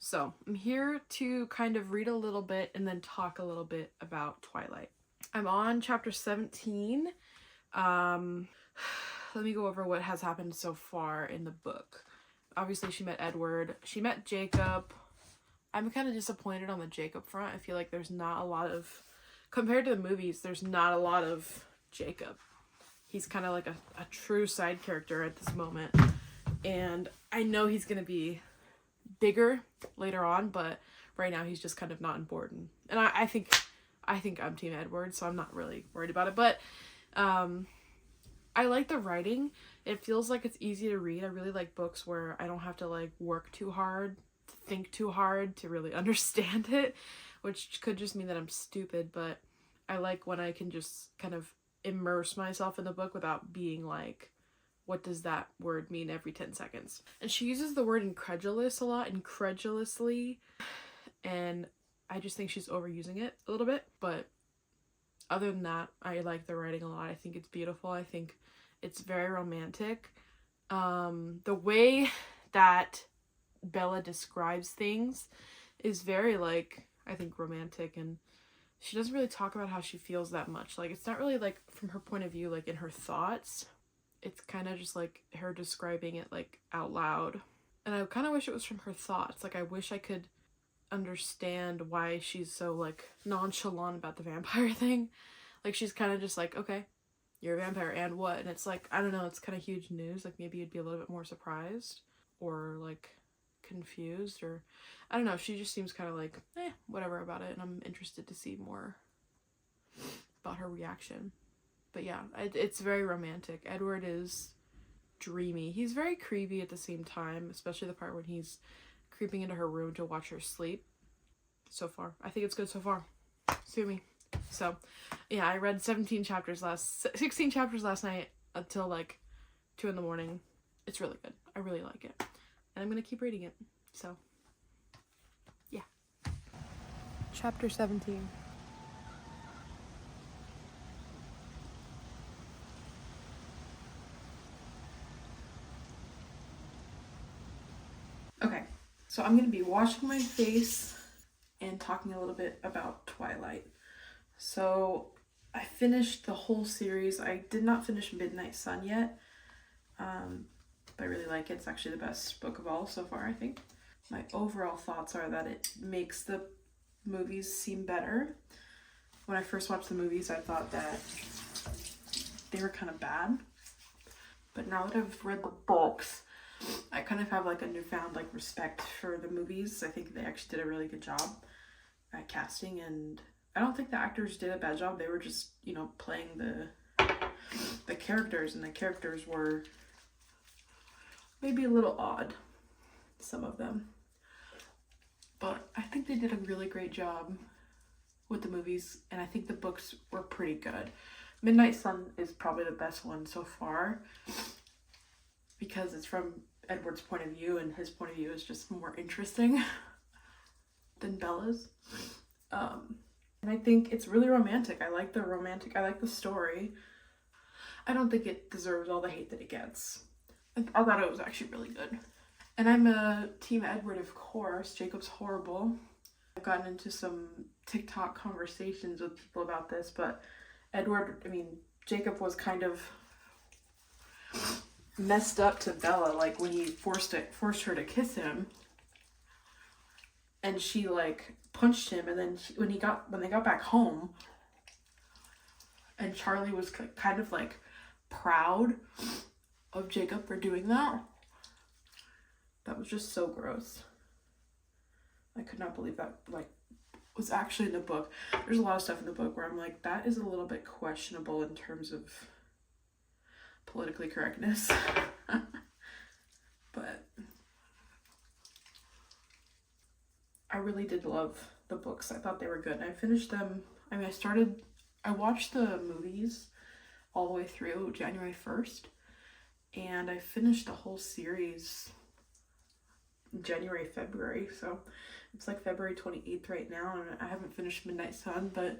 So I'm here to kind of read a little bit and then talk a little bit about Twilight. I'm on chapter 17. Let me go over what has happened so far in the book. Obviously, she met Edward. She met Jacob. I'm kind of disappointed on the Jacob front. I feel like there's not a lot of, compared to the movies, there's not a lot of Jacob. He's kind of like a true side character at this moment. And I know he's going to be bigger later on, but right now he's just kind of not important. And I think I'm Team Edward, so I'm not really worried about it. But I like the writing. It feels like it's easy to read. I really like books where I don't have to like work too hard, think too hard to really understand it, which could just mean that I'm stupid, but I like when I can just kind of immerse myself in the book without being like, what does that word mean every 10 seconds? And she uses the word incredulous a lot, incredulously, and I just think she's overusing it a little bit. But other than that, I like the writing a lot. I think it's beautiful. I think it's very romantic. The way that Bella describes things is very, like, I think romantic, and she doesn't really talk about how she feels that much. Like, it's not really like from her point of view, like in her thoughts. It's kind of just like her describing it like out loud. And I kind of wish it was from her thoughts. Like, I wish I could understand why she's so like nonchalant about the vampire thing. Like, she's kind of just like, okay, you're a vampire and what? And it's like, I don't know, it's kind of huge news. Like, maybe you'd be a little bit more surprised or like confused, or I don't know. She just seems kind of like, whatever about it. And I'm interested to see more about her reaction. But yeah, it's very romantic. Edward is dreamy. He's very creepy at the same time, especially the part when he's creeping into her room to watch her sleep. So far, I think it's good so far. Sue me. So, yeah, I read 16 chapters last night until like 2 in the morning. It's really good. I really like it. And I'm gonna keep reading it. So, yeah. Chapter 17. Okay, so I'm going to be washing my face and talking a little bit about Twilight. So I finished the whole series. I did not finish Midnight Sun yet, but I really like it. It's actually the best book of all so far, I think. My overall thoughts are that it makes the movies seem better. When I first watched the movies, I thought that they were kind of bad. But now that I've read the books, I kind of have like a newfound like respect for the movies. I think they actually did a really good job at casting, and I don't think the actors did a bad job. They were just, you know, playing the characters, and the characters were maybe a little odd, some of them. But I think they did a really great job with the movies, and I think the books were pretty good. Midnight Sun is probably the best one so far because it's from Edward's point of view, and his point of view is just more interesting than Bella's. And I think it's really romantic. I like the story. I don't think it deserves all the hate that it gets. I thought it was actually really good. And I'm a Team Edward, of course. Jacob's horrible. I've gotten into some TikTok conversations with people about this, but Jacob was kind of messed up to Bella, like when he forced her to kiss him, and she like punched him, and then when they got back home, and Charlie was kind of like proud of Jacob for doing that. That was just so gross. I could not believe that like was actually in the book. There's a lot of stuff in the book where I'm like, that is a little bit questionable in terms of politically correctness. But I really did love the books. I thought they were good. I finished them. I watched the movies all the way through January 1st, and I finished the whole series January, February, so it's like February 28th right now, and I haven't finished Midnight Sun, but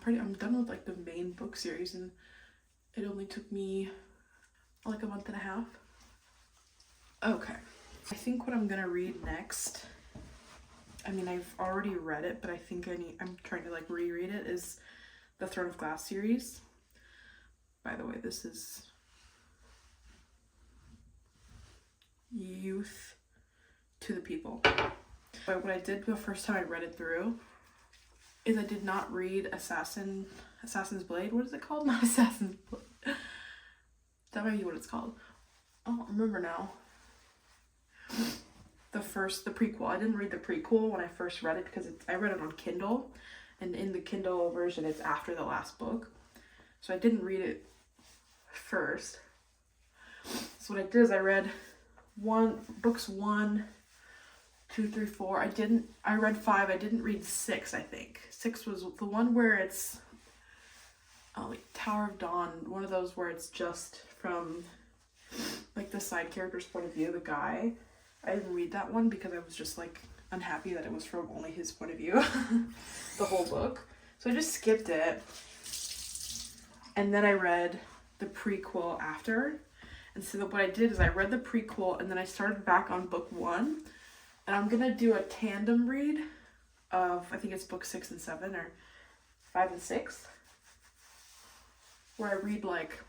I'm done with like the main book series, and it only took me like a month and a half. Okay, I think what I'm gonna read next, I mean, I've already read it, but I think I'm trying to like reread it, is the Throne of Glass series. By the way, this is Youth to the People. But what I did the first time I read it through is I did not read Assassin's Blade. What is it called? Not Assassin's Blade. That might be what it's called. I don't remember now. The prequel. I didn't read the prequel when I first read it because I read it on Kindle, and in the Kindle version it's after the last book. So I didn't read it first. So what I did is I read books 1, 2, 3, 4. I read 5. I didn't read 6, I think. 6 was the one where it's like Tower of Dawn, one of those where it's just from like the side character's point of view, the guy. I didn't read that one because I was just like unhappy that it was from only his point of view, the whole book. So I just skipped it. And then I read the prequel after. And so what I did is I read the prequel and then I started back on book 1. And I'm going to do a tandem read of, I think it's book 6 and 7 or 5 and 6. Where I read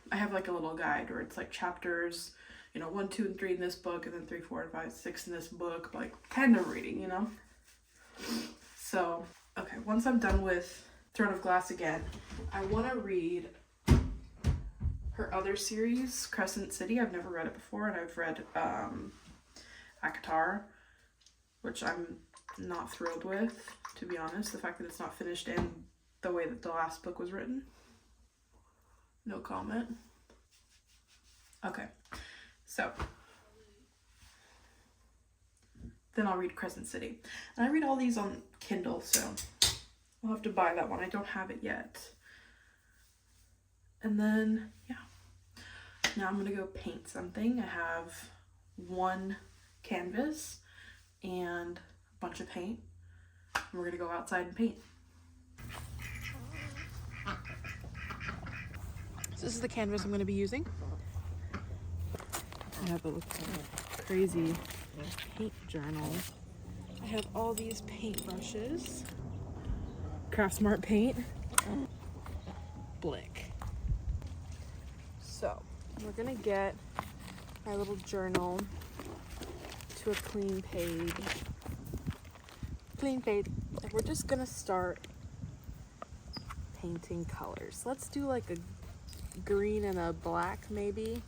I have like a little guide where it's like chapters, 1, 2, and 3 in this book, and then 3, 4, and 5, 6 in this book, like tandem reading, So, okay, once I'm done with Throne of Glass again, I want to read her other series, Crescent City. I've never read it before, and I've read ACOTAR, which I'm not thrilled with, to be honest. The fact that it's not finished in the way that the last book was written. No comment. Okay, so then I'll read Crescent City. And I read all these on Kindle, so I'll have to buy that one. I don't have it yet. And then, yeah. Now I'm gonna go paint something. I have one canvas and a bunch of paint. And we're gonna go outside and paint. So this is the canvas I'm going to be using. I have a crazy paint journal. I have all these paint brushes. Craftsmart paint. Blick. So we're going to get our little journal to a clean page. And we're just going to start painting colors. Let's do like a green and a black maybe.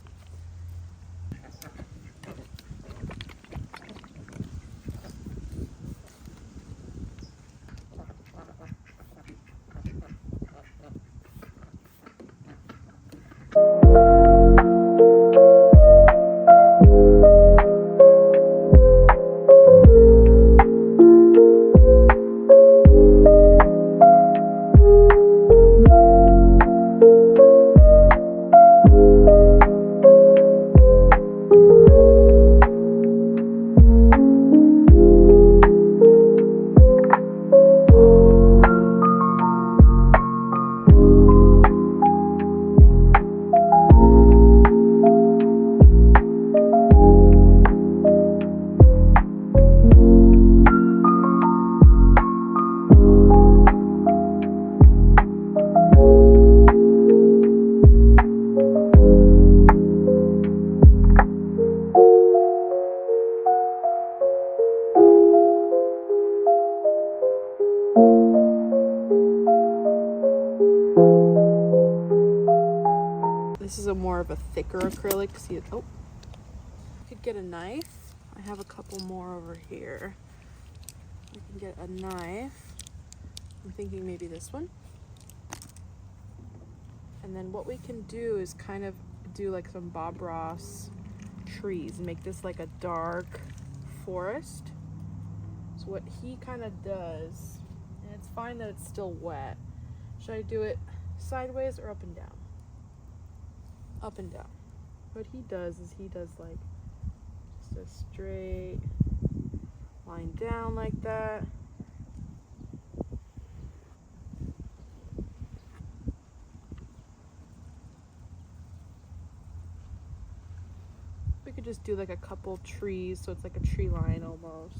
This is a more of a thicker acrylic. See it? Oh, I could get a knife. I have a couple more over here. I can get a knife. I'm thinking maybe this one. And then what we can do is kind of do like some Bob Ross trees and make this like a dark forest. So what he kind of does, and it's fine that it's still wet. Should I do it sideways or up and down? Up and down. What he does is he does like just a straight line down like that. We could could just do like a couple trees so it's like a tree line almost.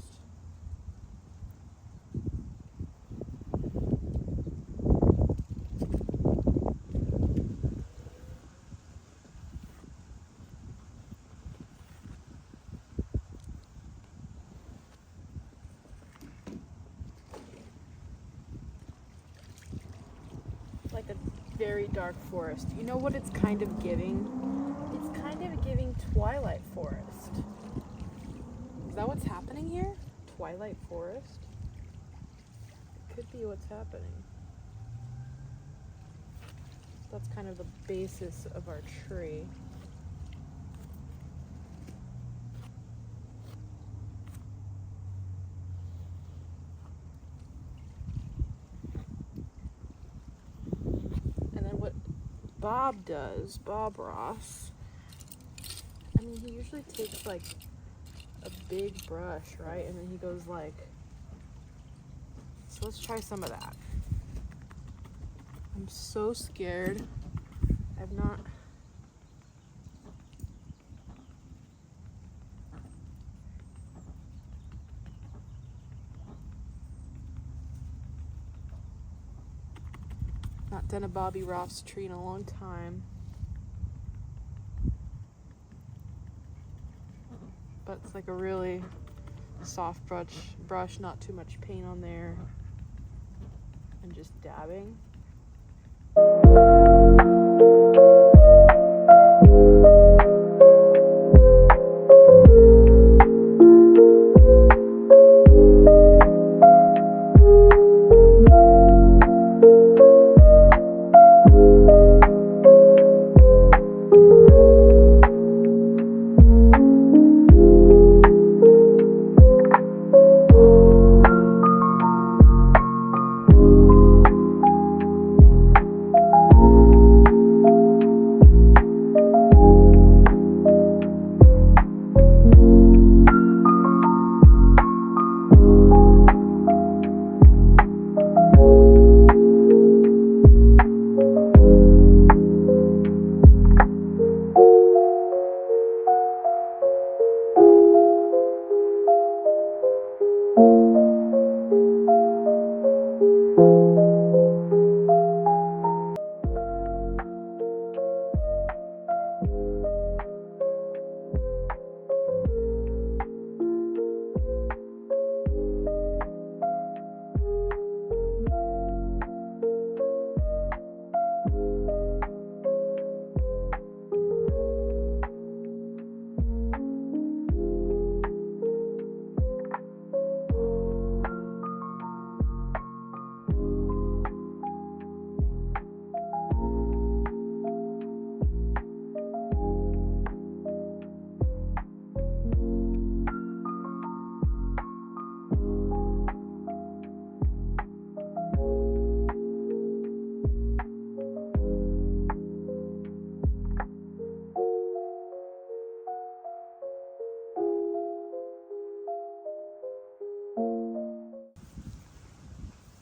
Like a very dark forest. You know what it's kind of giving? It's kind of giving Twilight Forest. Is that what's happening here? Twilight Forest? It could be what's happening. That's kind of the basis of our tree. Bob Ross, I mean, he usually takes like a big brush, right? And then he goes like, so let's try some of that. I'm so scared. I've not done a Bobby Ross tree in a long time. But it's like a really soft brush, not too much paint on there. And just dabbing.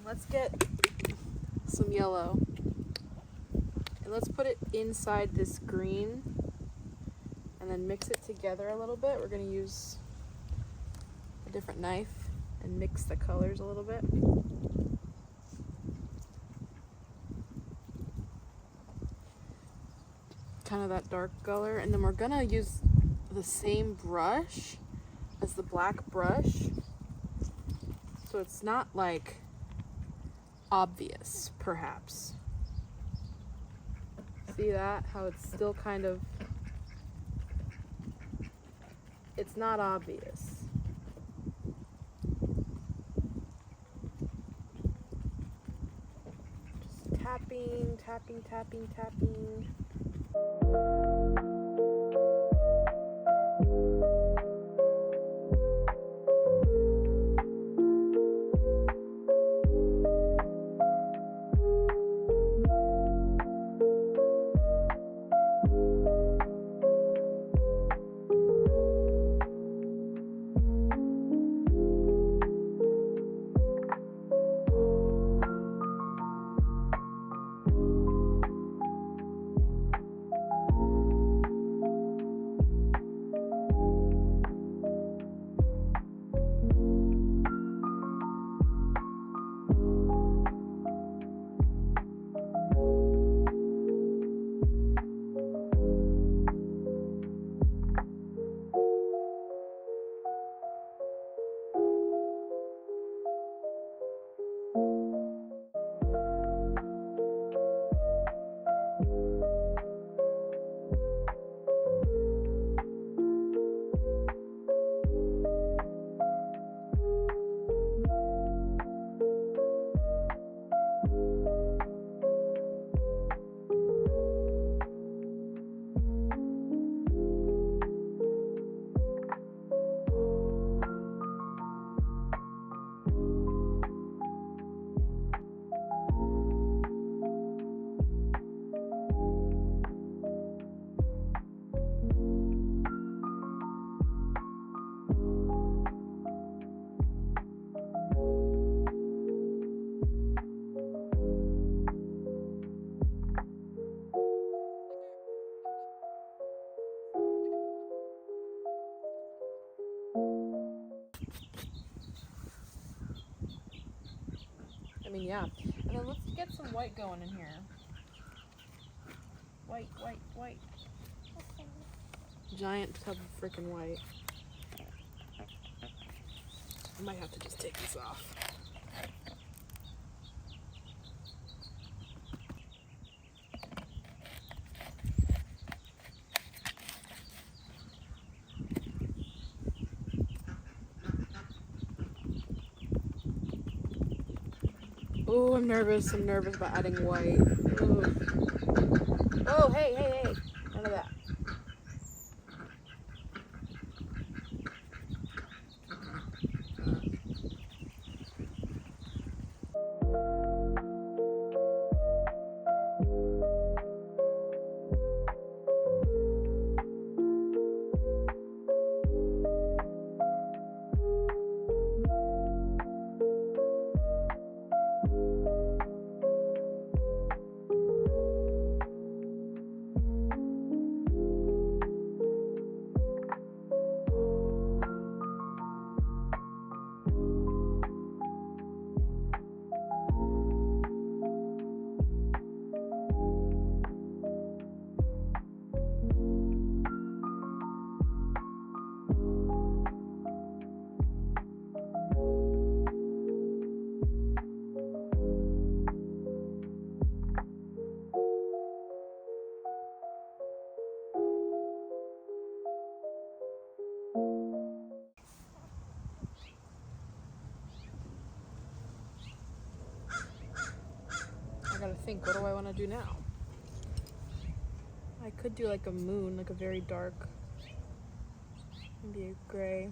Let's get some yellow and let's put it inside this green and then mix it together a little bit. We're going to use a different knife and mix the colors a little bit. Kind of that dark color, and then we're going to use the same brush as the black brush, so it's not like obvious, perhaps. See that? How it's still kind of, it's not obvious. Just tapping, tapping, tapping, tapping. mean, yeah. And then let's get some white going in here. White, white, white. Giant tub of freaking white. I might have to just take this off. Oh, I'm nervous. I'm nervous about adding white. Ooh. Oh, hey, hey, hey. None of that. I gotta think, what do I want to do now? I could do like a moon, like a very dark, maybe a gray.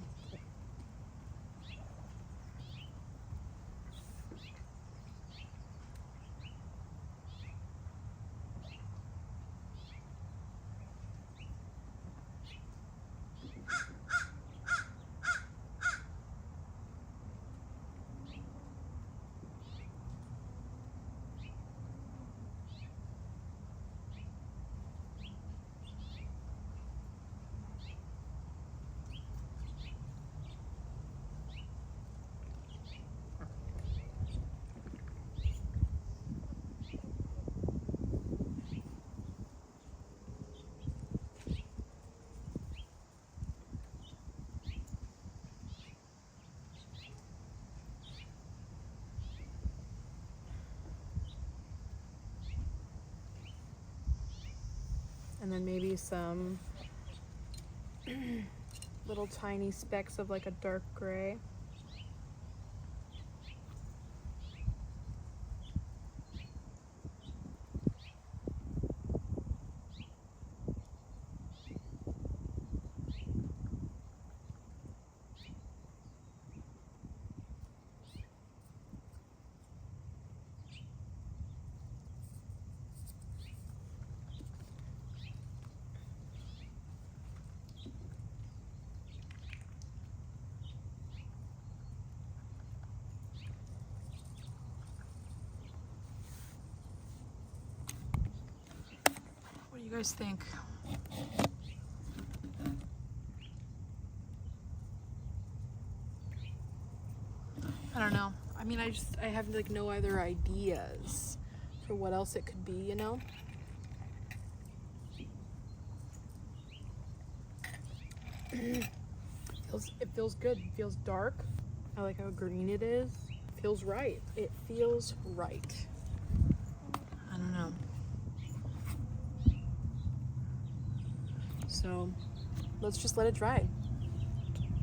And then maybe some little tiny specks of like a dark gray. What do you guys think? I don't know. I mean, I have like no other ideas for what else it could be, you know? It feels good. It feels dark. I like how green it is. It feels right. It feels right. I don't know. So let's just let it dry.